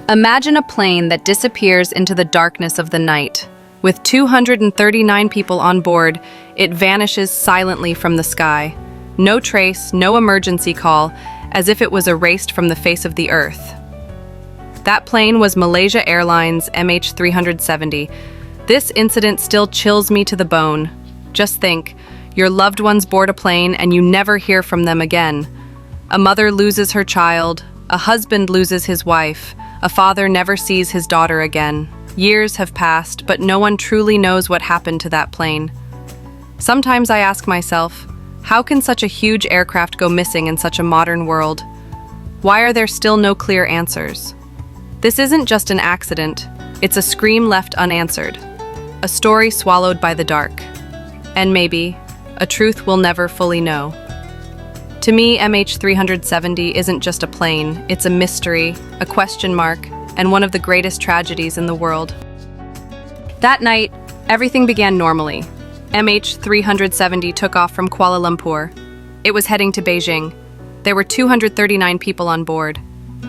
Imagine a plane that disappears into the darkness of the night. With 239 people on board, it vanishes silently from the sky. No trace, no emergency call, as if it was erased from the face of the earth. That plane was Malaysia Airlines MH370. This incident still chills me to the bone. Just think, your loved ones board a plane and you never hear from them again. A mother loses her child, a husband loses his wife, a father never sees his daughter again. Years have passed, but no one truly knows what happened to that plane. Sometimes I ask myself, how can such a huge aircraft go missing in such a modern world? Why are there still no clear answers? This isn't just an accident, it's a scream left unanswered. A story swallowed by the dark. And maybe, a truth we'll never fully know. To me, MH370 isn't just a plane, it's a mystery, a question mark, and one of the greatest tragedies in the world. That night, everything began normally. MH370 took off from Kuala Lumpur. It was heading to Beijing. There were 239 people on board.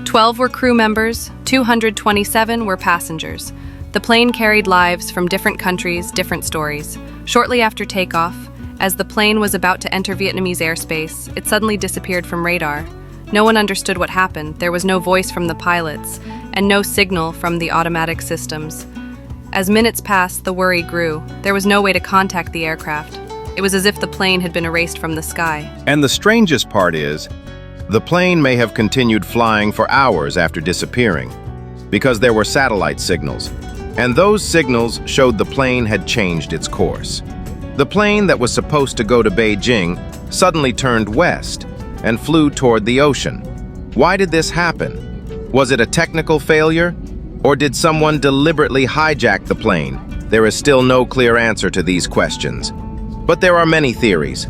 12 were crew members, 227 were passengers. The plane carried lives from different countries, different stories. Shortly after takeoff, as the plane was about to enter Vietnamese airspace, it suddenly disappeared from radar. No one understood what happened. There was no voice from the pilots, and no signal from the automatic systems. As minutes passed, the worry grew. There was no way to contact the aircraft. It was as if the plane had been erased from the sky. And the strangest part is, the plane may have continued flying for hours after disappearing, because there were satellite signals, and those signals showed the plane had changed its course. The plane that was supposed to go to Beijing suddenly turned west and flew toward the ocean. Why did this happen? Was it a technical failure? Or did someone deliberately hijack the plane? There is still no clear answer to these questions. But there are many theories.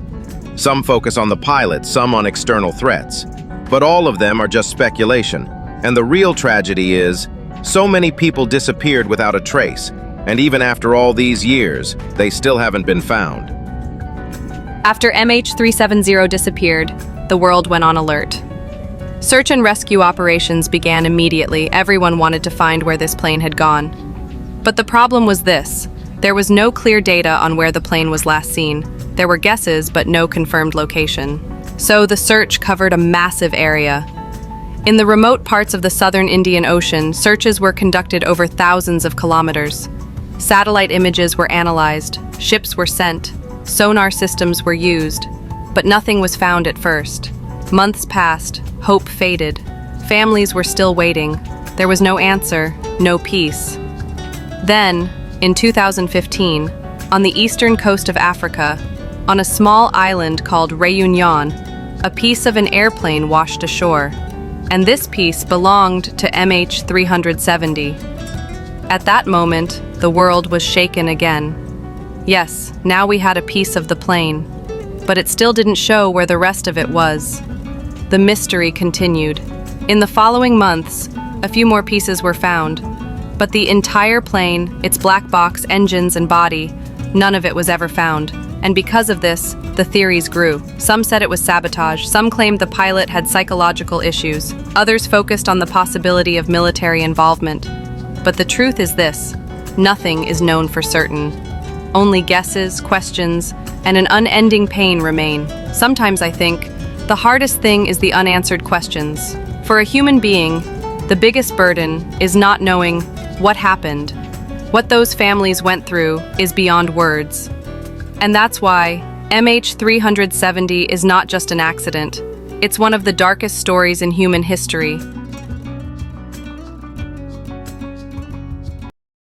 Some focus on the pilot, some on external threats. But all of them are just speculation. And the real tragedy is, so many people disappeared without a trace. And even after all these years, they still haven't been found. After MH370 disappeared, the world went on alert. Search and rescue operations began immediately. Everyone wanted to find where this plane had gone. But the problem was this: there was no clear data on where the plane was last seen. There were guesses, but no confirmed location. So the search covered a massive area. In the remote parts of the southern Indian Ocean, searches were conducted over thousands of kilometers. Satellite images were analyzed, ships were sent, sonar systems were used, but nothing was found at first. Months passed, hope faded. Families were still waiting. There was no answer, no peace. Then, in 2015, on the eastern coast of Africa, on a small island called Réunion, a piece of an airplane washed ashore. And this piece belonged to MH370. At that moment, the world was shaken again. Yes, now we had a piece of the plane, but it still didn't show where the rest of it was. The mystery continued. In the following months, a few more pieces were found, but the entire plane, its black box, engines, and body, none of it was ever found. And because of this, the theories grew. Some said it was sabotage, some claimed the pilot had psychological issues, others focused on the possibility of military involvement. But the truth is this: nothing is known for certain. Only guesses, questions, and an unending pain remain. Sometimes I think, the hardest thing is the unanswered questions. For a human being, the biggest burden is not knowing what happened. What those families went through is beyond words. And that's why MH370 is not just an accident. It's one of the darkest stories in human history.